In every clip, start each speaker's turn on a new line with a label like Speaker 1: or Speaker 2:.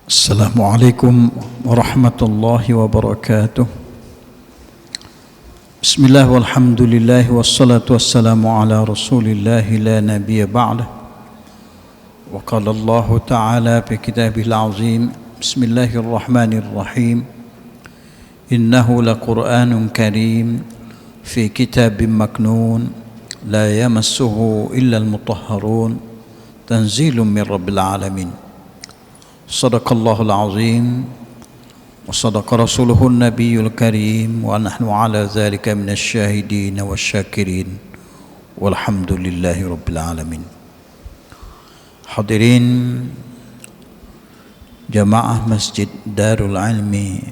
Speaker 1: Assalamualaikum warahmatullahi wabarakatuh. Bismillah walhamdulillah wassalatu wassalamu ala rasulillah la nabiyya ba'dah. Wa qala Allah ta'ala fi kitabihil azim. Bismillahirrahmanirrahim. Innahu laqur'anun karim fi kitabim maknun la yamassuhu illa al-mutahharun tanzilun min rabbil alamin. Sadaqallahul azim wa sadaqa rasuluhun nabiyul karim wa nahnu ala dhalika minasy syahidin wasyakirin walhamdulillahi rabbil alamin. Hadirin jamaah Masjid Darul Ilmi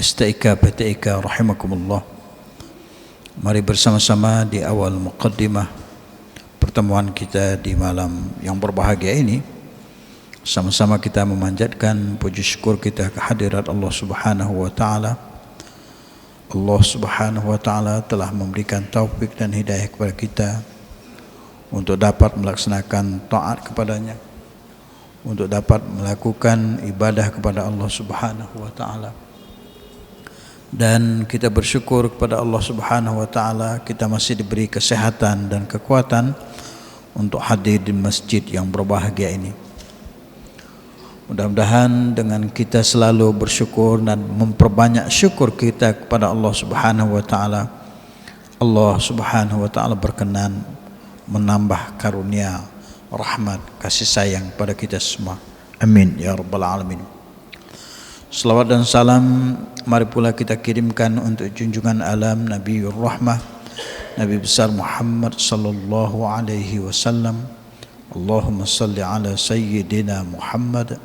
Speaker 1: STIK PTIK rahimakumullah. Mari bersama-sama di awal muqaddimah pertemuan kita di malam yang berbahagia ini, sama-sama kita memanjatkan puji syukur kita kehadirat Allah Subhanahu wa taala. Allah Subhanahu wa taala telah memberikan taufik dan hidayah kepada kita untuk dapat melaksanakan taat kepadanya, untuk dapat melakukan ibadah kepada Allah Subhanahu wa taala. Dan kita bersyukur kepada Allah Subhanahu wa taala kita masih diberi kesehatan dan kekuatan untuk hadir di masjid yang berbahagia ini. Mudah-mudahan dengan kita selalu bersyukur dan memperbanyak syukur kita kepada Allah Subhanahu wa taala, Allah Subhanahu wa taala berkenan menambah karunia, rahmat, kasih sayang pada kita semua. Amin ya rabbal alamin. Selawat dan salam mari pula kita kirimkan untuk junjungan alam Nabiur Rahmah, Nabi besar Muhammad sallallahu alaihi wasallam. Allahumma salli ala sayyidina Muhammad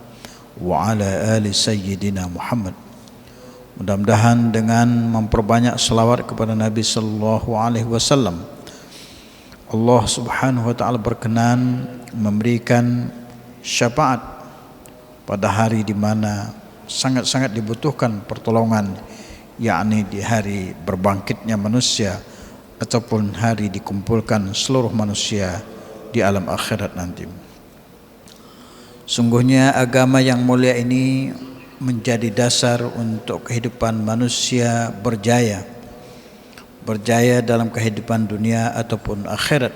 Speaker 1: wa ala ali sayyidina Muhammad. Mudah-mudahan dengan memperbanyak selawat kepada Nabi sallallahu alaihi wasallam, Allah Subhanahu wa taala berkenan memberikan syafaat pada hari di mana sangat-sangat dibutuhkan pertolongan, yakni di hari berbangkitnya manusia ataupun hari dikumpulkan seluruh manusia di alam akhirat nanti. Sungguhnya agama yang mulia ini menjadi dasar untuk kehidupan manusia berjaya dalam kehidupan dunia ataupun akhirat.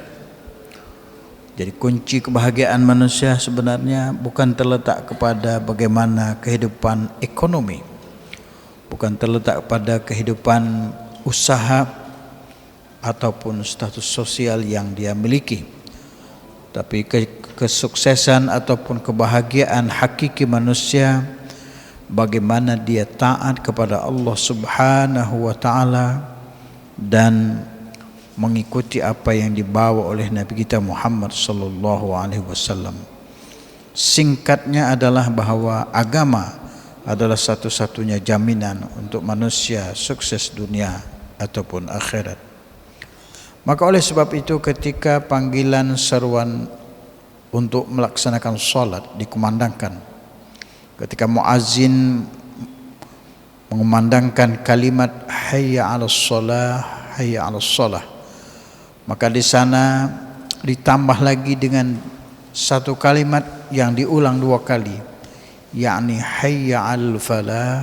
Speaker 1: Jadi kunci kebahagiaan manusia sebenarnya bukan terletak kepada bagaimana kehidupan ekonomi, bukan terletak pada kehidupan usaha ataupun status sosial yang dia miliki, tapi kesuksesan ataupun kebahagiaan hakiki manusia bagaimana dia taat kepada Allah Subhanahu wa taala dan mengikuti apa yang dibawa oleh Nabi kita Muhammad sallallahu alaihi wasallam. Singkatnya adalah bahwa agama adalah satu-satunya jaminan untuk manusia sukses dunia ataupun akhirat. Maka oleh sebab itu ketika panggilan seruan untuk melaksanakan salat dikumandangkan, ketika muazzin mengumandangkan kalimat hayya 'alas shalah hayya 'alas shalah, maka di sana ditambah lagi dengan satu kalimat yang diulang dua kali, yakni hayya 'alal falah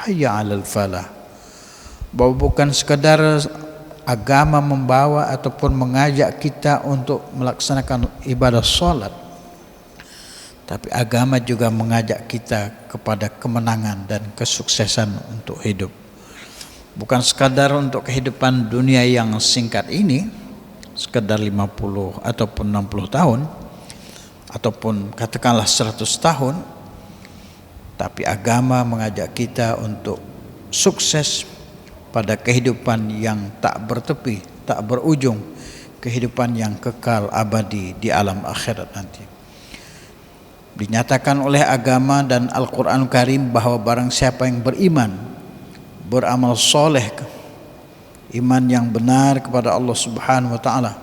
Speaker 1: hayya 'alal falah. Bahwa bukan sekadar agama membawa ataupun mengajak kita untuk melaksanakan ibadah salat, tapi agama juga mengajak kita kepada kemenangan dan kesuksesan untuk hidup. Bukan sekadar untuk kehidupan dunia yang singkat ini, sekadar 50 ataupun 60 tahun ataupun katakanlah 100 tahun, tapi agama mengajak kita untuk sukses pada kehidupan yang tak bertepi, tak berujung, kehidupan yang kekal abadi di alam akhirat nanti. Dinyatakan oleh agama dan Al-Quran Karim bahwa barang siapa yang beriman, beramal soleh, iman yang benar kepada Allah Subhanahu wa taala,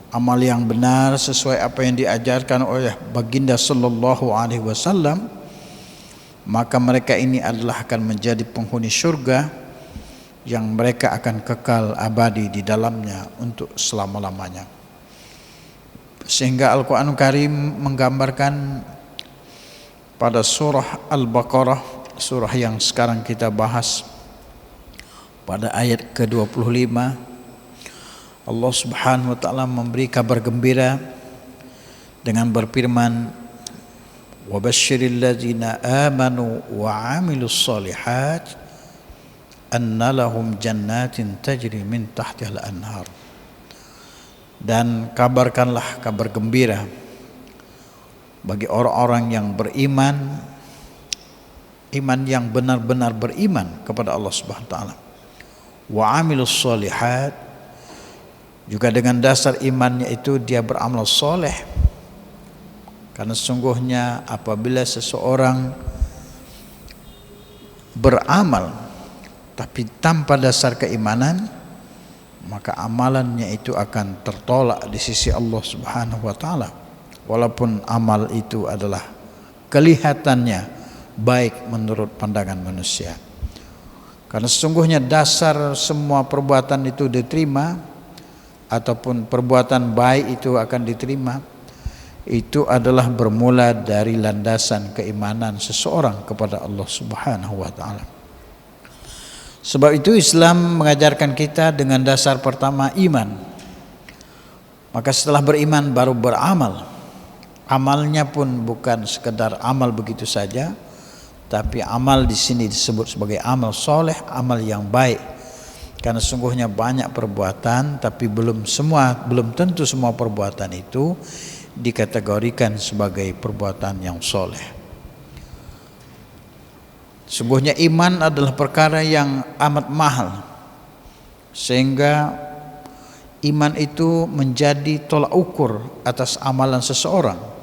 Speaker 1: amal yang benar sesuai apa yang diajarkan oleh baginda sallallahu alaihi wasallam, maka mereka ini adalah akan menjadi penghuni syurga yang mereka akan kekal abadi di dalamnya untuk selama-lamanya. Sehingga Al-Quran Karim menggambarkan pada surah Al-Baqarah, surah yang sekarang kita bahas, pada ayat ke-25 Allah Subhanahu wa taala memberi kabar gembira dengan berfirman, wa basyiril ladzina amanu wa 'amilus shalihat anna lahum jannatin tajri min tahtihal anhar. Dan kabarkanlah kabar gembira bagi orang-orang yang beriman, iman yang benar-benar beriman kepada Allah Subhanahu wa taala. Wa 'amilus shalihat, juga dengan dasar imannya itu dia beramal soleh. Karena sesungguhnya apabila seseorang beramal tapi tanpa dasar keimanan, maka amalannya itu akan tertolak di sisi Allah Subhanahu wa taala. Walaupun amal itu adalah kelihatannya baik menurut pandangan manusia. Karena sesungguhnya dasar semua perbuatan itu diterima, ataupun perbuatan baik itu akan diterima, itu adalah bermula dari landasan keimanan seseorang kepada Allah Subhanahu wa taala. Sebab itu Islam mengajarkan kita dengan dasar pertama iman. Maka setelah beriman baru beramal. Amalnya pun bukan sekedar amal begitu saja, tapi amal di sini disebut sebagai amal soleh, amal yang baik. Karena sungguhnya banyak perbuatan, tapi belum tentu semua perbuatan itu dikategorikan sebagai perbuatan yang soleh. Sungguhnya iman adalah perkara yang amat mahal, sehingga iman itu menjadi tolak ukur atas amalan seseorang.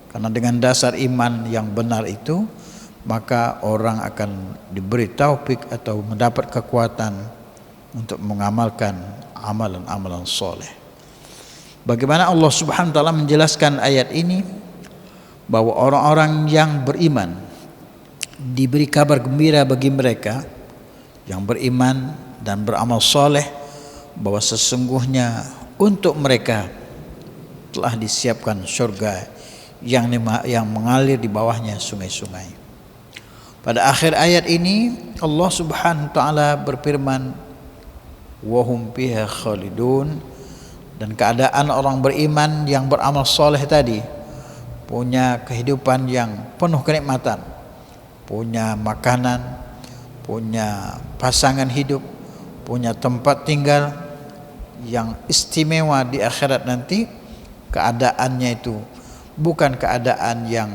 Speaker 1: Karena dengan dasar iman yang benar itu, maka orang akan diberi taufik atau mendapat kekuatan untuk mengamalkan amalan-amalan soleh. Bagaimana Allah Subhanahu wa taala menjelaskan ayat ini, bahwa orang-orang yang beriman diberi kabar gembira bagi mereka yang beriman dan beramal soleh, bahwa sesungguhnya untuk mereka telah disiapkan surga yang mengalir di bawahnya sungai-sungai. Pada akhir ayat ini Allah Subhanahu wa taala berfirman, wa hum fiha khalidun, dan keadaan orang beriman yang beramal soleh tadi punya kehidupan yang penuh kenikmatan, punya makanan, punya pasangan hidup, punya tempat tinggal yang istimewa di akhirat nanti. Keadaannya itu bukan keadaan yang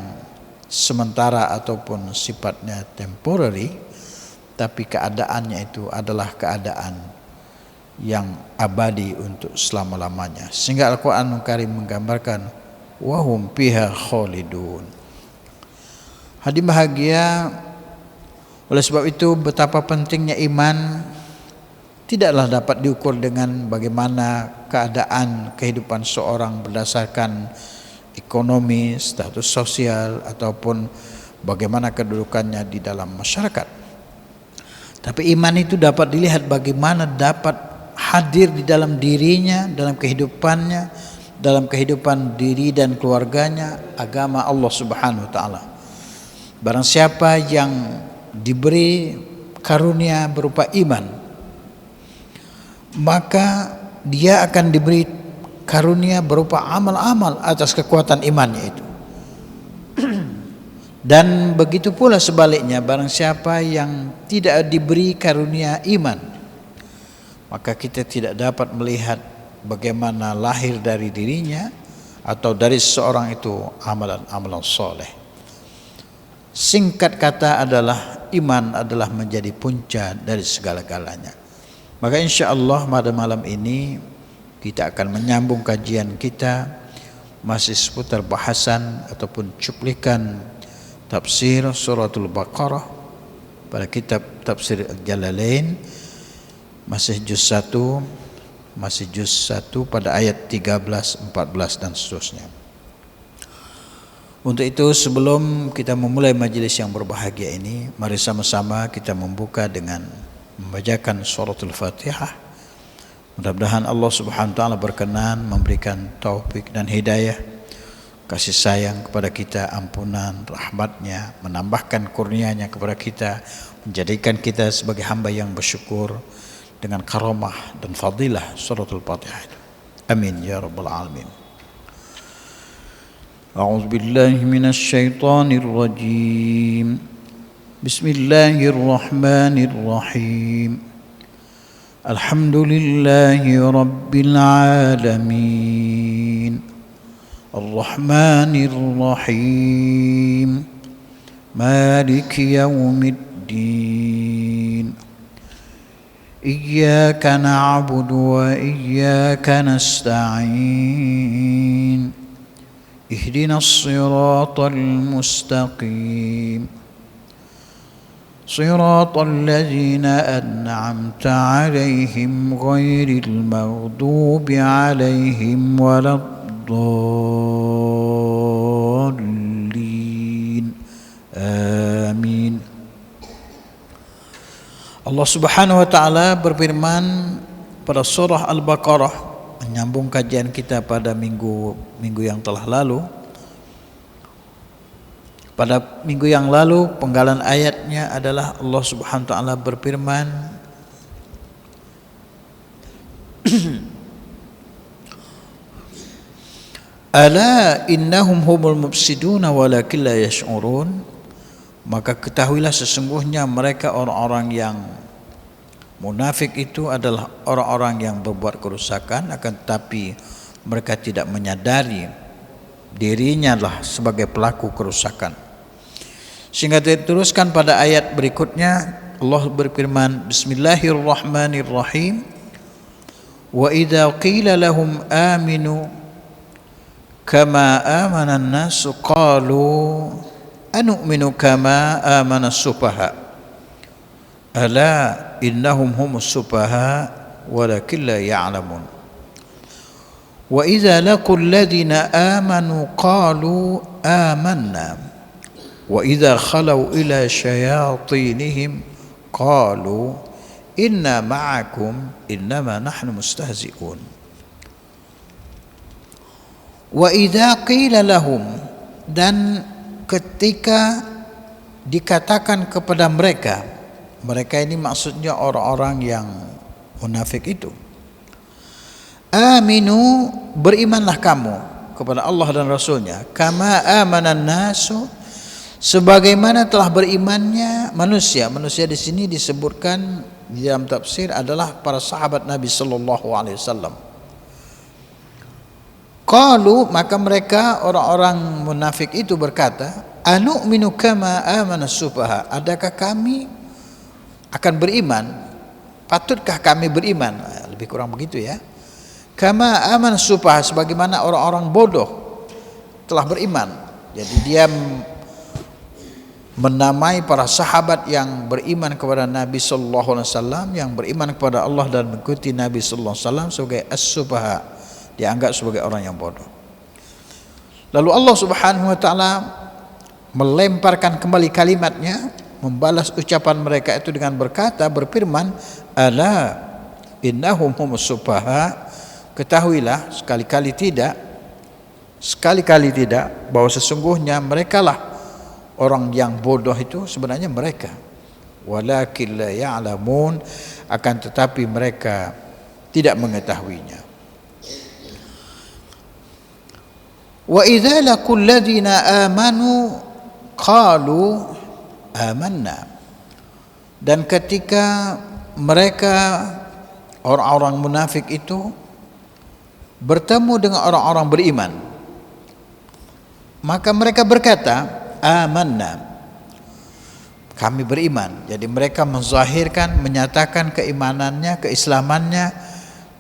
Speaker 1: sementara ataupun sifatnya temporary, tapi keadaannya itu adalah keadaan yang abadi untuk selama-lamanya. Sehingga Al-Quran Karim menggambarkan wahum fiha khalidun. Hadirin bahagia, oleh sebab itu betapa pentingnya iman tidaklah dapat diukur dengan bagaimana keadaan kehidupan seorang berdasarkan ekonomi, status sosial, ataupun bagaimana kedudukannya di dalam masyarakat. Tapi iman itu dapat dilihat bagaimana dapat hadir di dalam dirinya, dalam kehidupannya, dalam kehidupan diri dan keluarganya, agama Allah Subhanahu wa taala. Barang siapa yang diberi karunia berupa iman, maka dia akan diberi karunia berupa amal-amal atas kekuatan imannya itu. Dan begitu pula sebaliknya, barang siapa yang tidak diberi karunia iman, maka kita tidak dapat melihat bagaimana lahir dari dirinya atau dari seseorang itu amalan-amalan soleh. Singkat kata adalah iman adalah menjadi punca dari segala-galanya. Maka insya-Allah pada malam ini kita akan menyambung kajian kita masih seputar bahasan ataupun cuplikan tafsir suratul Baqarah pada kitab tafsir Jalalain, masih juz 1 pada ayat 13, 14 dan seterusnya. Untuk itu sebelum kita memulai majelis yang berbahagia ini, mari sama-sama kita membuka dengan membacakan suratul Fatihah. Mudah-mudahan Allah Subhanahu wa taala berkenan memberikan taufik dan hidayah kasih sayang kepada kita, ampunan, rahmatnya, menambahkan kurnianya kepada kita, menjadikan kita sebagai hamba yang bersyukur dengan karamah dan fadilah suratul Fatihah. Amin ya rabbal alamin. A'udzu billahi minasy syaithanir rajim. Bismillahirrahmanirrahim. Alhamdulillahi rabbil alamin. Ar-Rahmanir Rahim. Maliki yaumiddin. Iyyaka na'budu wa iyyaka nasta'in. Ihdinas siratal mustaqim. Siratal ladzina an'amta 'alaihim ghairil maghdubi 'alaihim waladdallin. Amin. Allah Subhanahu wa taala berfirman pada surah Al-Baqarah, menyambung kajian kita pada minggu yang telah lalu. Pada minggu yang lalu penggalan ayatnya adalah Allah Subhanahu wa taala berfirman, Ala innahum humul mufsiduna walakin la yash'urun. Maka ketahuilah sesungguhnya mereka orang-orang yang munafik itu adalah orang-orang yang berbuat kerusakan, akan tetapi mereka tidak menyadari dirinya lah sebagai pelaku kerusakan. Sehingga diteruskan pada ayat berikutnya, Allah berfirman, Bismillahirrahmanirrahim. Wa idza qila lahum aminu kama amana an-nasu qalu anu'minu kama amana as-sufaha. Ala innahum humus sufaha walakin la ya'lamun. Wa idza laqul ladzina amanu qalu amanna wa idza khalau ila syayatinihim qalu inna ma'akum innama nahnu mustahzi'un. Wa idza qila lahum, dan ketika dikatakan kepada mereka, mereka ini maksudnya orang-orang yang munafik itu, aminu, berimanlah kamu kepada Allah dan Rasulnya, kama amanan nasu, sebagaimana telah berimannya manusia. Manusia di sini disebutkan di dalam tafsir adalah para sahabat Nabi sallallahu alaihi wasallam. Qalu, maka mereka orang-orang munafik itu berkata, anu'minu kama amana sufaha, adakah kami akan beriman, patutkah kami beriman, lebih kurang begitu ya, kama aman sufaha, sebagaimana orang-orang bodoh telah beriman. Jadi dia menamai para sahabat yang beriman kepada Nabi sallallahu alaihi wasallam, yang beriman kepada Allah dan mengikuti Nabi sallallahu alaihi wasallam sebagai as-sufaha, dianggap sebagai orang yang bodoh. Lalu Allah Subhanahu wa taala melemparkan kembali kalimatnya, membalas ucapan mereka itu dengan berkata, berfirman, ala innahum humus sufaha, ketahuilah sekali-kali tidak bahwa sesungguhnya merekalah orang yang bodoh itu, sebenarnya mereka, walakin la ya'lamun, akan tetapi mereka tidak mengetahuinya. Wa idza laqul ladzina amanu qalu amanna, dan ketika mereka orang-orang munafik itu bertemu dengan orang-orang beriman, maka mereka berkata amanna, kami beriman. Jadi mereka menzahirkan, menyatakan keimanannya, keislamannya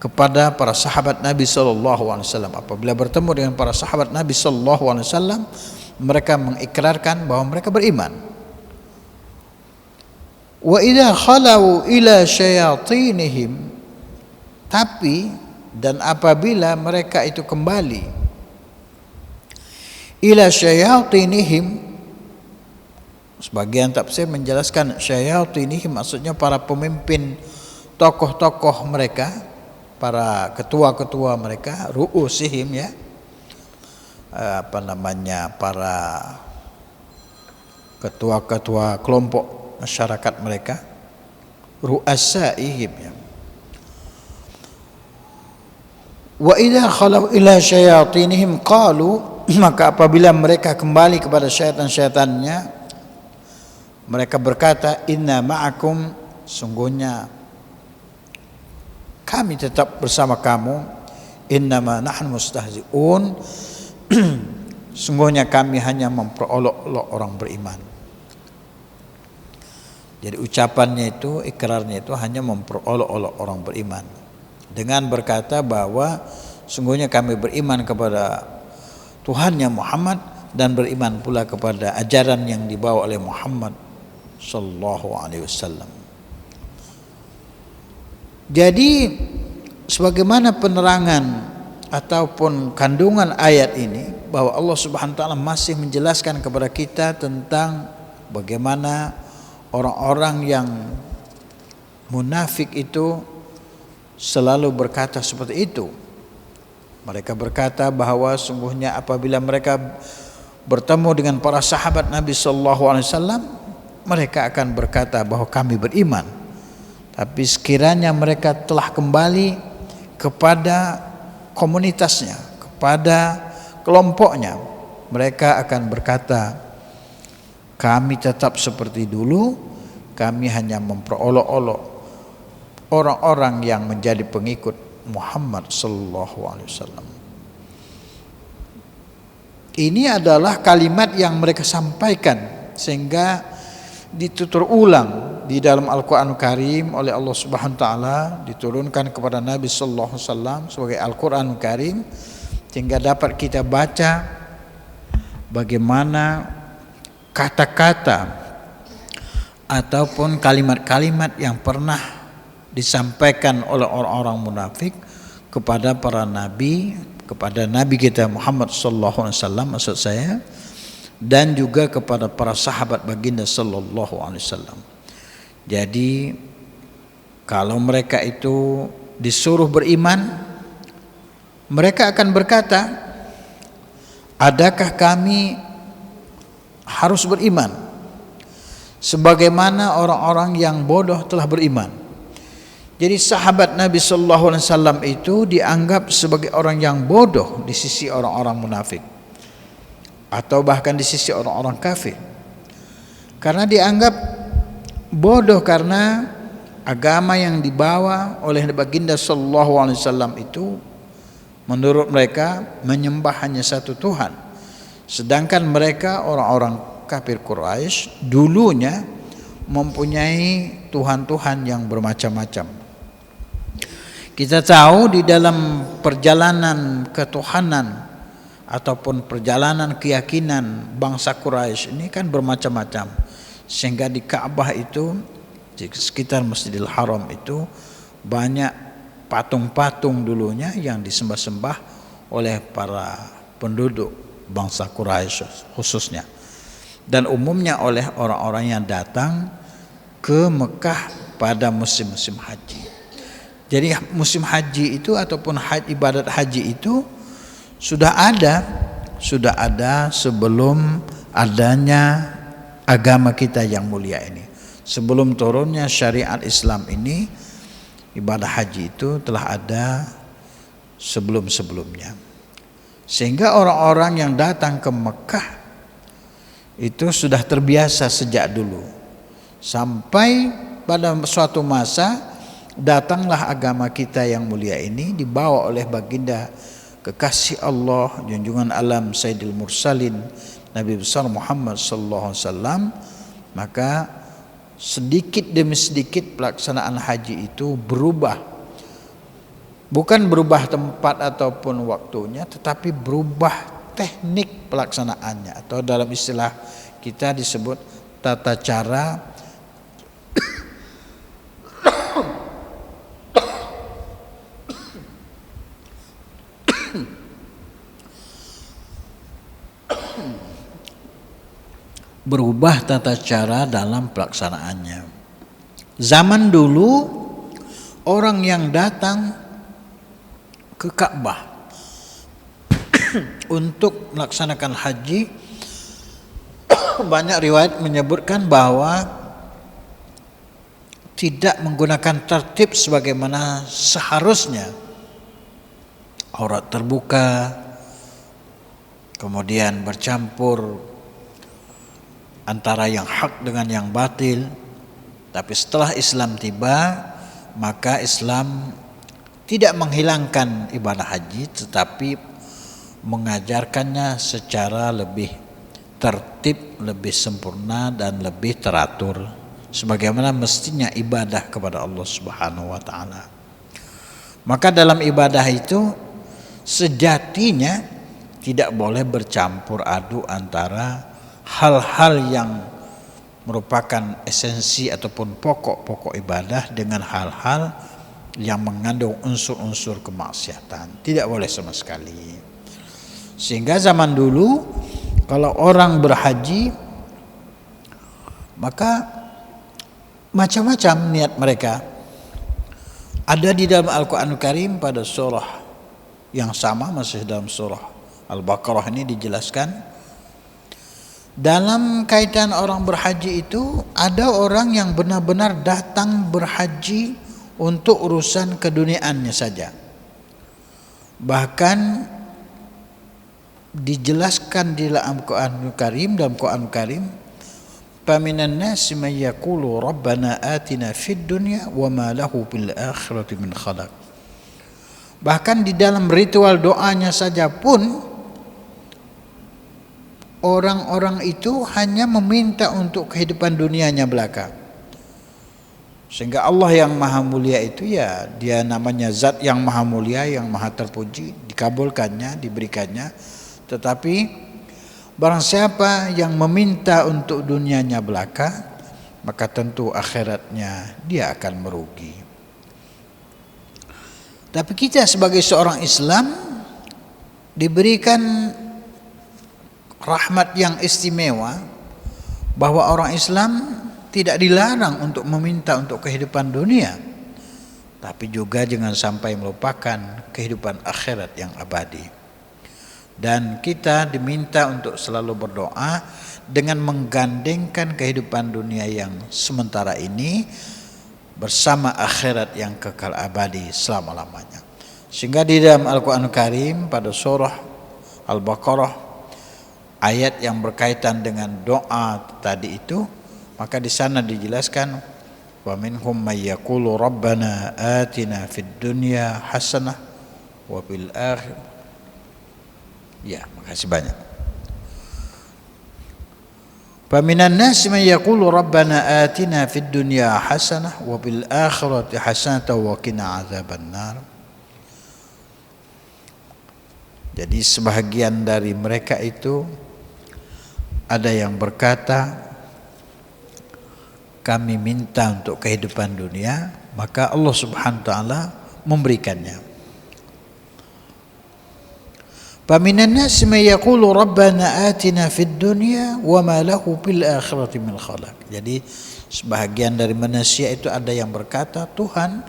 Speaker 1: kepada para sahabat Nabi sallallahu alaihi wasallam. Apabila bertemu dengan para sahabat Nabi sallallahu alaihi wasallam, mereka mengikrarkan bahwa mereka beriman. Wa idza khalau ila syayatinihim, tapi dan apabila mereka itu kembali ila syayatinihim, sebagian tafsir menjelaskan syayatinihim maksudnya para pemimpin, tokoh-tokoh mereka, para ketua-ketua mereka, ru'usihim ya. para ketua-ketua kelompok masyarakat mereka, ru'asaihim ya. Wa idza khalau ila syayatinihim qalu, maka apabila mereka kembali kepada syaitan-syaitannya, mereka berkata, inna ma'akum, sungguhnya kami tetap bersama kamu, innama nahnu mustahzi'un, sungguhnya kami hanya memperolok-olok orang beriman. Jadi ucapannya itu, ikrarnya itu hanya memperolok-olok orang beriman dengan berkata bahwa sungguhnya kami beriman kepada Tuhannya Muhammad dan beriman pula kepada ajaran yang dibawa oleh Muhammad sallallahu alaihi wasallam. Jadi sebagaimana penerangan ataupun kandungan ayat ini, bahwa Allah Subhanahu wa taala masih menjelaskan kepada kita tentang bagaimana orang-orang yang munafik itu selalu berkata seperti itu. Mereka berkata bahwa sungguhnya apabila mereka bertemu dengan para sahabat Nabi sallallahu alaihi wasallam, mereka akan berkata bahwa kami beriman. Tapi sekiranya mereka telah kembali kepada komunitasnya, kepada kelompoknya, mereka akan berkata, kami tetap seperti dulu, kami hanya memperolok-olok orang-orang yang menjadi pengikut Muhammad sallallahu alaihi wasallam. Ini adalah kalimat yang mereka sampaikan sehingga ditutur ulang di dalam Al-Qur'an Karim oleh Allah Subhanahu wa taala, diturunkan kepada Nabi sallallahu alaihi wasallam sebagai Al-Qur'an Karim, sehingga dapat kita baca bagaimana kata-kata ataupun kalimat-kalimat yang pernah disampaikan oleh orang-orang munafik kepada para nabi, kepada nabi kita Muhammad sallallahu alaihi wasallam maksud saya, dan juga kepada para sahabat baginda sallallahu alaihi wasallam. Jadi kalau mereka itu disuruh beriman, mereka akan berkata, adakah kami harus beriman sebagaimana orang-orang yang bodoh telah beriman? Jadi sahabat Nabi sallallahu alaihi wasallam itu dianggap sebagai orang yang bodoh di sisi orang-orang munafik atau bahkan di sisi orang-orang kafir. Karena dianggap bodoh karena agama yang dibawa oleh baginda sallallahu alaihi wasallam itu menurut mereka menyembah hanya satu Tuhan. Sedangkan mereka orang-orang kafir Quraisy dulunya mempunyai tuhan-tuhan yang bermacam-macam. Kita tahu di dalam perjalanan ketuhanan ataupun perjalanan keyakinan bangsa Quraisy ini kan bermacam-macam, sehingga di Ka'bah itu, di sekitar Masjidil Haram itu banyak patung-patung dulunya yang disembah-sembah oleh para penduduk bangsa Quraisy khususnya, dan umumnya oleh orang-orang yang datang ke Mekah pada musim-musim haji. Jadi musim haji itu ataupun ibadat haji itu sudah ada sebelum adanya agama kita yang mulia ini. Sebelum turunnya syariat Islam ini, ibadah haji itu telah ada sebelum-sebelumnya. Sehingga orang-orang yang datang ke Mekah itu sudah terbiasa sejak dulu. Sampai pada suatu masa datanglah agama kita yang mulia ini dibawa oleh baginda kekasih Allah, junjungan alam Sayyidil Mursalin, Nabi besar Muhammad sallallahu alaihi wasallam. Maka sedikit demi sedikit pelaksanaan haji itu berubah. Bukan berubah tempat ataupun waktunya, tetapi berubah teknik pelaksanaannya, atau dalam istilah kita disebut tata cara berubah tata cara dalam pelaksanaannya. Zaman dulu orang yang datang ke Ka'bah untuk melaksanakan haji, banyak riwayat menyebutkan bahwa tidak menggunakan tertib sebagaimana seharusnya. Aurat terbuka, kemudian bercampur antara yang hak dengan yang batil. Tapi setelah Islam tiba, maka Islam tidak menghilangkan ibadah haji, tetapi mengajarkannya secara lebih tertib, lebih sempurna dan lebih teratur, sebagaimana mestinya ibadah kepada Allah Subhanahu wa taala. Maka dalam ibadah itu sejatinya tidak boleh bercampur aduk antara hal-hal yang merupakan esensi ataupun pokok-pokok ibadah dengan hal-hal yang mengandung unsur-unsur kemaksiatan. Tidak boleh sama sekali. Sehingga zaman dulu kalau orang berhaji, maka macam-macam niat mereka. Ada di dalam Al-Quranul Karim pada surah yang sama, masih dalam surah Al-Baqarah ini dijelaskan, dalam kaitan orang berhaji itu ada orang yang benar-benar datang berhaji untuk urusan keduniaannya saja. Bahkan dijelaskan di dalam Al-Quranul Karim, "Faminan nasi may yaqulu rabbana atina fid dunya wa ma lahu bil akhirati min khalaq." Bahkan di dalam ritual doanya saja pun orang-orang itu hanya meminta untuk kehidupan dunianya belaka. Sehingga Allah yang maha mulia itu, ya dia namanya zat yang maha mulia, yang maha terpuji, dikabulkannya, diberikannya. Tetapi barang siapa yang meminta untuk dunianya belaka, maka tentu akhiratnya dia akan merugi. Tapi kita sebagai seorang Islam diberikan rahmat yang istimewa, bahwa orang Islam tidak dilarang untuk meminta untuk kehidupan dunia, tapi juga jangan sampai melupakan kehidupan akhirat yang abadi. Dan kita diminta untuk selalu berdoa dengan menggandengkan kehidupan dunia yang sementara ini bersama akhirat yang kekal abadi selama-lamanya. Sehingga di dalam Al-Quran Karim pada surah Al-Baqarah, ayat yang berkaitan dengan doa tadi itu, maka di sana dijelaskan, wa minhum may yaqulu rabbana atina fid dunya hasanah wa fil akhir. Ya, makasih banyak. Faminan nasi may yaqulu rabbana atina fid dunya hasanah wa bil akhirati hasanah wa qina adzabannar. Jadi sebahagian dari mereka itu ada yang berkata, kami minta untuk kehidupan dunia, maka Allah Subhanahu wa taala memberikannya. Faminan nasi may yaqulu rabbana atina fid dunya wa ma lahu bil akhirati min khalaq. Jadi sebahagian dari manusia itu ada yang berkata, Tuhan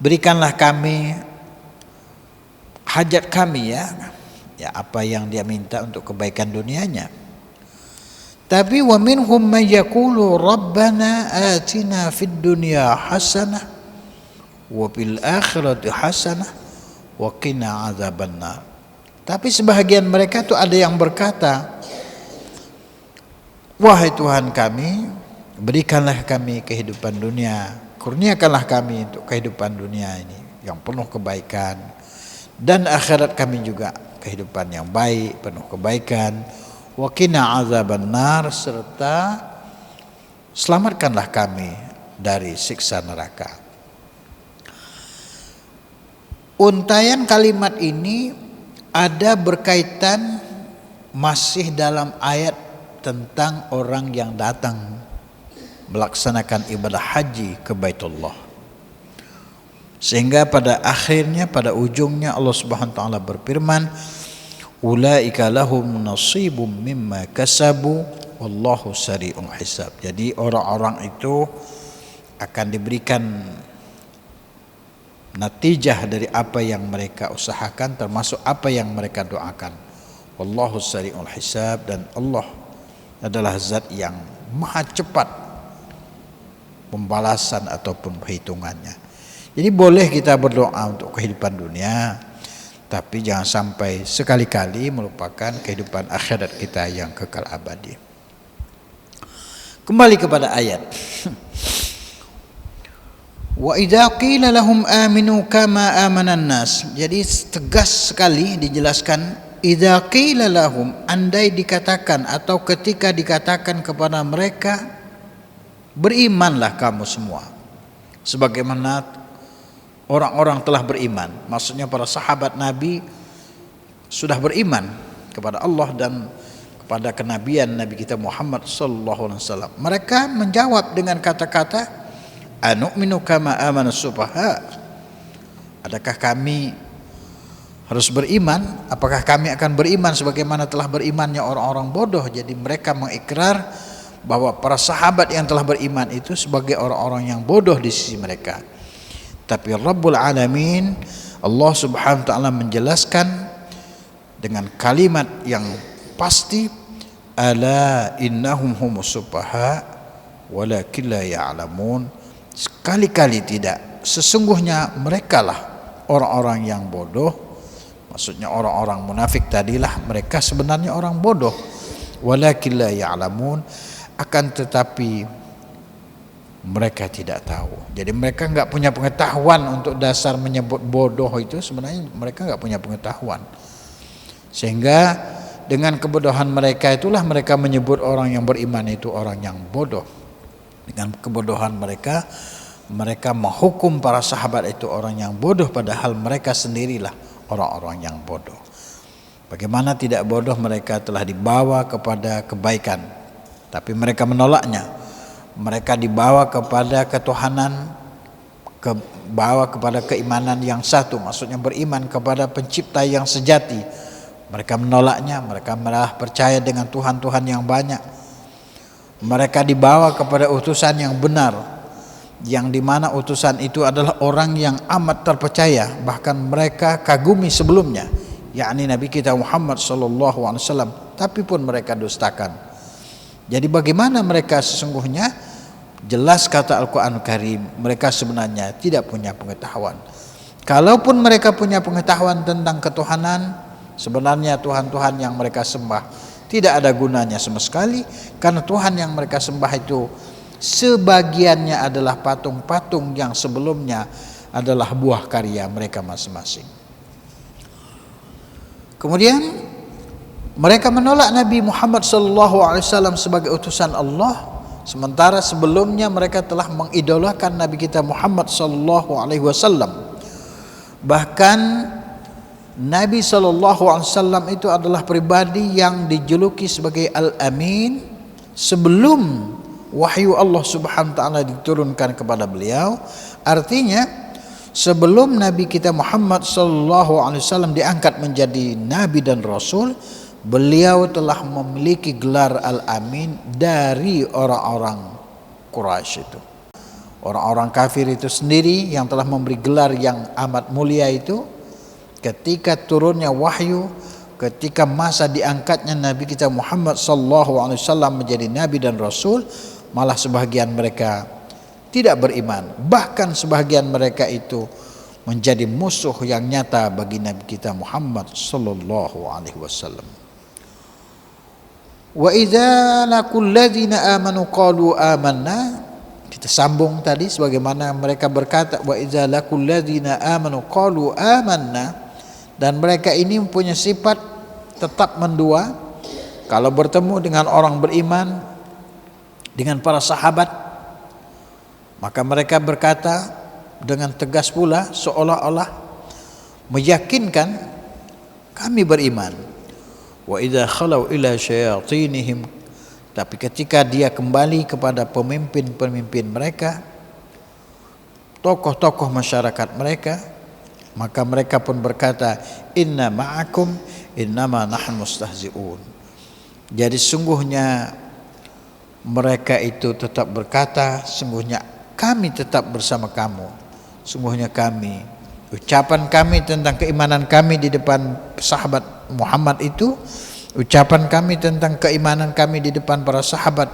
Speaker 1: berikanlah kami hajat kami, ya apa yang dia minta untuk kebaikan dunianya. Tapi wa minhum may yaqulu rabbana atina fid dunya hasanah wa bil akhirati hasanah wa qina adzabannar. Tapi sebahagian mereka itu ada yang berkata, wahai Tuhan kami, berikanlah kami kehidupan dunia, kurniakanlah kami untuk kehidupan dunia ini yang penuh kebaikan, dan akhirat kami juga kehidupan yang baik, penuh kebaikan, wa qina adzabannar, serta selamatkanlah kami dari siksa neraka. Untaian kalimat ini ada berkaitan masih dalam ayat tentang orang yang datang melaksanakan ibadah haji ke Baitullah. Sehingga pada akhirnya, pada ujungnya Allah Subhanahu wa taala berfirman, ulaika lahum nasibum mimma kasabu wallahu sari'ul hisab. Jadi orang-orang itu akan diberikan natijah dari apa yang mereka usahakan, termasuk apa yang mereka doakan. Wallahu sari'ul hisab, dan Allah adalah zat yang maha cepat pembalasan ataupun perhitungannya. Jadi boleh kita berdoa untuk kehidupan dunia, tapi jangan sampai sekali-kali melupakan kehidupan akhirat kita yang kekal abadi. Kembali kepada ayat. Wa idza qila lahum aminu kama amanan nas. Jadi tegas sekali dijelaskan, idza qila lahum, andai dikatakan atau ketika dikatakan kepada mereka, berimanlah kamu semua sebagaimana orang-orang telah beriman. Maksudnya para sahabat Nabi sudah beriman kepada Allah dan kepada kenabian Nabi kita Muhammad sallallahu alaihi wasallam. Mereka menjawab dengan kata-kata, anu'minu kama amana sufaha. Adakah kami harus beriman? Apakah kami akan beriman sebagaimana telah berimannya orang-orang bodoh? Jadi mereka mengikrar bahwa para sahabat yang telah beriman itu sebagai orang-orang yang bodoh di sisi mereka. Tapi Rabbul Alamin, Allah Subhanahu wa taala menjelaskan dengan kalimat yang pasti, ala innahum humus sufaha walakin la ya'lamun. Sekali-kali tidak, sesungguhnya merekalah orang-orang yang bodoh. Maksudnya orang-orang munafik tadilah mereka sebenarnya orang bodoh. Walakin la ya'lamun, akan tetapi mereka tidak tahu. Jadi mereka enggak punya pengetahuan untuk dasar menyebut bodoh itu, sebenarnya mereka enggak punya pengetahuan. Sehingga dengan kebodohan mereka itulah mereka menyebut orang yang beriman itu orang yang bodoh. Dengan kebodohan mereka, mereka menghukum para sahabat itu orang yang bodoh, padahal mereka sendirilah orang-orang yang bodoh. Bagaimana tidak bodoh, mereka telah dibawa kepada kebaikan, tapi mereka menolaknya. Mereka dibawa kepada ketuhanan, dibawa kepada keimanan yang satu, maksudnya beriman kepada pencipta yang sejati. Mereka menolaknya, mereka malah percaya dengan Tuhan-Tuhan yang banyak. Mereka dibawa kepada utusan yang benar, yang dimana utusan itu adalah orang yang amat terpercaya, bahkan mereka kagumi sebelumnya, yakni Nabi kita Muhammad sallallahu alaihi wasallam, tapi pun mereka dustakan. Jadi bagaimana mereka sesungguhnya? Jelas kata Al-Quran Karim, mereka sebenarnya tidak punya pengetahuan. Kalaupun mereka punya pengetahuan tentang ketuhanan, sebenarnya Tuhan-Tuhan yang mereka sembah tidak ada gunanya sama sekali, karena Tuhan yang mereka sembah itu sebagiannya adalah patung-patung yang sebelumnya adalah buah karya mereka masing-masing. Kemudian mereka menolak Nabi Muhammad SAW sebagai utusan Allah, sementara sebelumnya mereka telah mengidolakan Nabi kita Muhammad SAW. Bahkan Nabi SAW itu adalah pribadi yang dijuluki sebagai Al-Amin sebelum wahyu Allah Subhanahu wa taala diturunkan kepada beliau. Artinya sebelum Nabi kita Muhammad SAW diangkat menjadi Nabi dan Rasul, beliau telah memiliki gelar Al-Amin dari orang-orang Quraisy itu. Orang-orang kafir itu sendiri yang telah memberi gelar yang amat mulia itu, ketika turunnya wahyu, ketika masa diangkatnya Nabi kita Muhammad SAW menjadi Nabi dan Rasul, malah sebahagian mereka tidak beriman. Bahkan sebahagian mereka itu menjadi musuh yang nyata bagi Nabi kita Muhammad SAW. Wa idza laqul ladzina amanu qalu amanna. Kita sambung tadi sebagaimana mereka berkata, wa idza laqul ladzina amanu qalu amanna. Dan mereka ini mempunyai sifat tetap mendua. Kalau bertemu dengan orang beriman, dengan para sahabat, maka mereka berkata dengan tegas pula, seolah-olah meyakinkan kami beriman. Wa idza khalau ila syayatinihim, tapi ketika dia kembali kepada pemimpin-pemimpin mereka, tokoh-tokoh masyarakat mereka, maka mereka pun berkata, inna ma'akum innama nahnu mustahzi'un. Jadi sungguhnya mereka itu tetap berkata, sungguhnya kami tetap bersama kamu. Sungguhnya kami, ucapan kami tentang keimanan kami di depan sahabat Muhammad itu, ucapan kami tentang keimanan kami di depan para sahabat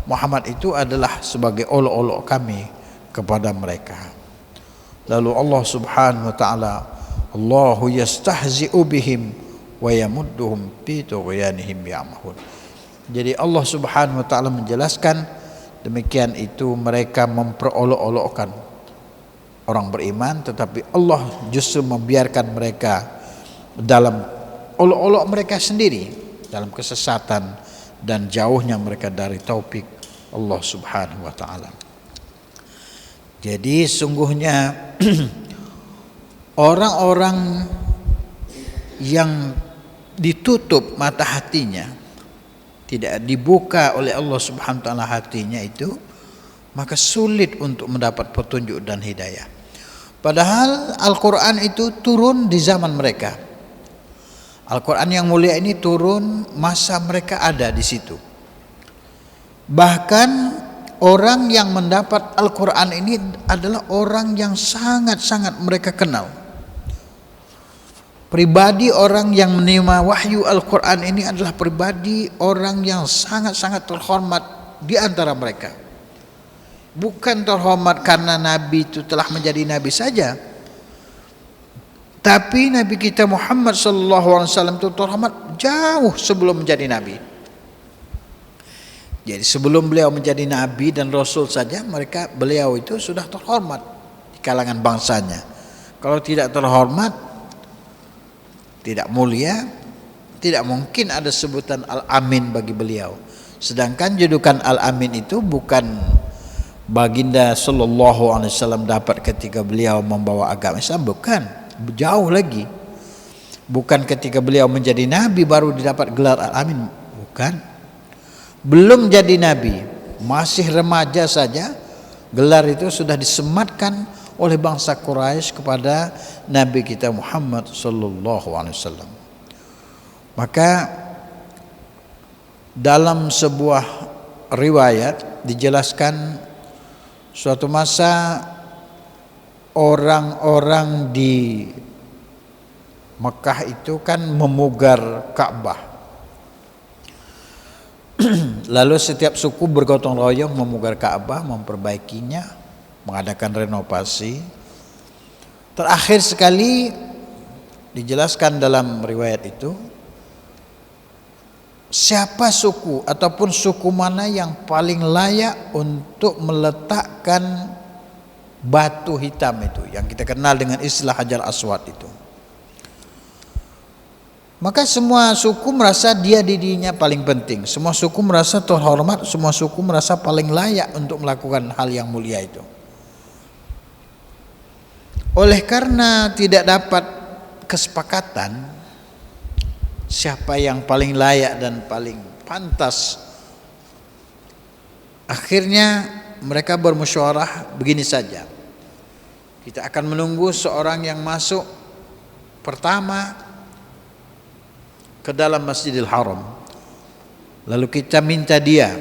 Speaker 1: Muhammad itu adalah sebagai olok-olok kami kepada mereka. Lalu Allah Subhanahu wa taala, Allahu yastahzi'u bihim wa yamudduhum fi tughyanihim ya'mahun. Jadi Allah Subhanahu wa taala menjelaskan demikian itu mereka memperolok-olokkan orang beriman, tetapi Allah justru membiarkan mereka dalam olok-olok mereka sendiri, dalam kesesatan dan jauhnya mereka dari taufik Allah Subhanahu wa taala. Jadi sungguhnya orang-orang yang ditutup mata hatinya, tidak dibuka oleh Allah Subhanahu wa taala hatinya itu, maka sulit untuk mendapat petunjuk dan hidayah. Padahal Al-Quran itu turun di zaman mereka. Al-Quran yang mulia ini turun masa mereka ada di situ. Bahkan orang yang mendapat Al-Quran ini adalah orang yang sangat-sangat mereka kenal. Pribadi orang yang menerima wahyu Al-Quran ini adalah pribadi orang yang sangat-sangat terhormat di antara mereka. Bukan terhormat karena Nabi itu telah menjadi Nabi saja, tapi Nabi kita Muhammad SAW itu terhormat jauh sebelum menjadi Nabi. Jadi sebelum beliau menjadi Nabi dan Rasul saja, beliau itu sudah terhormat di kalangan bangsanya. Kalau tidak terhormat, tidak mulia, tidak mungkin ada sebutan Al-Amin bagi beliau. Sedangkan julukan Al-Amin itu bukan Baginda Sallallahu Alaihi Wasallam dapat ketika beliau membawa agama Islam, bukan, jauh lagi. Bukan ketika beliau menjadi Nabi baru didapat gelar Al-Amin, bukan. Belum jadi Nabi, masih remaja saja, gelar itu sudah disematkan oleh bangsa Quraisy kepada Nabi kita Muhammad Sallallahu Alaihi Wasallam. Maka dalam sebuah riwayat dijelaskan suatu masa orang-orang di Mekah itu kan memugar Ka'bah. Lalu setiap suku bergotong royong memugar Ka'bah, memperbaikinya, mengadakan renovasi. Terakhir sekali dijelaskan dalam riwayat itu, siapa suku ataupun suku mana yang paling layak untuk meletakkan batu hitam itu yang kita kenal dengan istilah Hajar Aswad itu. Maka semua suku merasa dirinya paling penting, semua suku merasa terhormat, semua suku merasa paling layak untuk melakukan hal yang mulia itu. Oleh karena tidak dapat kesepakatan siapa yang paling layak dan paling pantas, akhirnya mereka bermusyawarah begini saja. Kita akan menunggu seorang yang masuk pertama ke dalam Masjidil Haram, lalu kita minta dia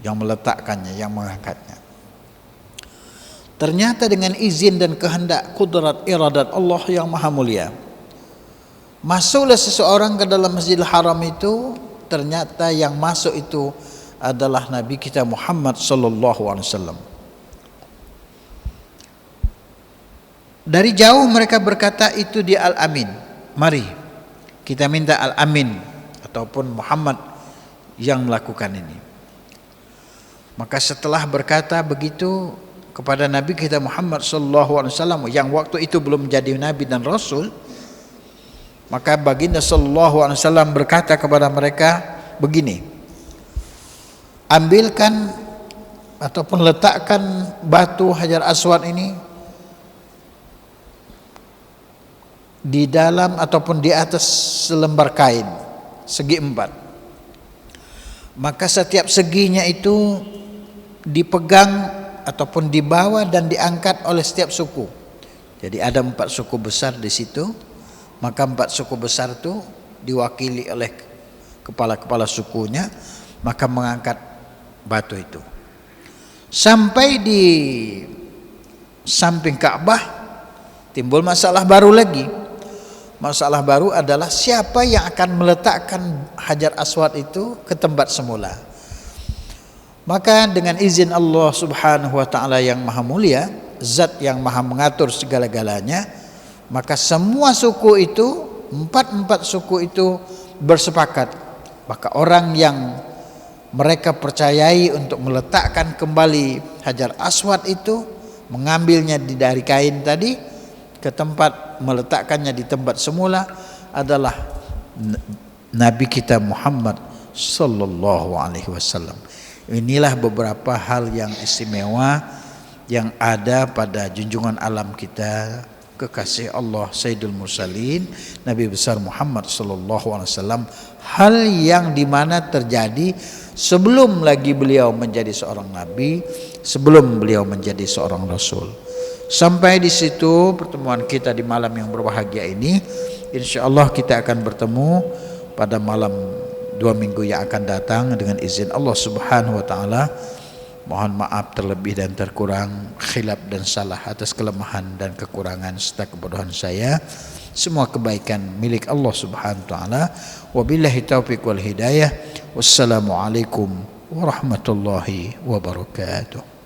Speaker 1: yang meletakkannya, yang mengangkatnya. Ternyata dengan izin dan kehendak kudrat iradat Allah yang maha mulia, masuklah seseorang ke dalam Masjidil Haram itu. Ternyata yang masuk itu adalah Nabi kita Muhammad Sallallahu Alaihi Wasallam. Dari jauh mereka berkata, itu dia Al-Amin, mari kita minta Al-Amin ataupun Muhammad yang melakukan ini. Maka setelah berkata begitu kepada Nabi kita Muhammad Sallallahu Alaihi Wasallam yang waktu itu belum menjadi Nabi dan Rasul, maka Baginda Sallallahu Alaihi Wasallam berkata kepada mereka begini, ambilkan ataupun letakkan batu Hajar Aswad ini di dalam ataupun di atas selembar kain segi 4. Maka setiap seginya itu dipegang ataupun dibawa dan diangkat oleh setiap suku. Jadi ada 4 suku besar di situ. Maka 4 suku besar itu diwakili oleh kepala-kepala sukunya, maka mengangkat batu itu sampai di samping Ka'bah. Timbul masalah baru lagi. Masalah baru adalah siapa yang akan meletakkan Hajar Aswad itu ke tempat semula. Maka dengan izin Allah Subhanahu wa taala yang maha mulia, zat yang maha mengatur segala-galanya, maka semua suku itu, empat suku itu bersepakat. Maka orang yang mereka percayai untuk meletakkan kembali Hajar Aswad itu, mengambilnya dari kain tadi ke tempat, meletakkannya di tempat semula adalah Nabi kita Muhammad sallallahu alaihi wasallam. Inilah beberapa hal yang istimewa yang ada pada junjungan alam kita, kekasih Allah Sayyidul Mursalin, Nabi besar Muhammad sallallahu alaihi wasallam. Hal yang dimana terjadi sebelum lagi beliau menjadi seorang nabi, sebelum beliau menjadi seorang rasul. Sampai di situ pertemuan kita di malam yang berbahagia ini. Insyaallah kita akan bertemu pada malam 2 minggu yang akan datang dengan izin Allah Subhanahu wa taala. Mohon maaf terlebih dan terkurang, khilaf dan salah atas kelemahan dan kekurangan serta kebodohan saya. Semua kebaikan milik Allah Subhanahu wa taala. Wabillahi taufiq wal hidayah. Wassalamualaikum warahmatullahi wabarakatuh.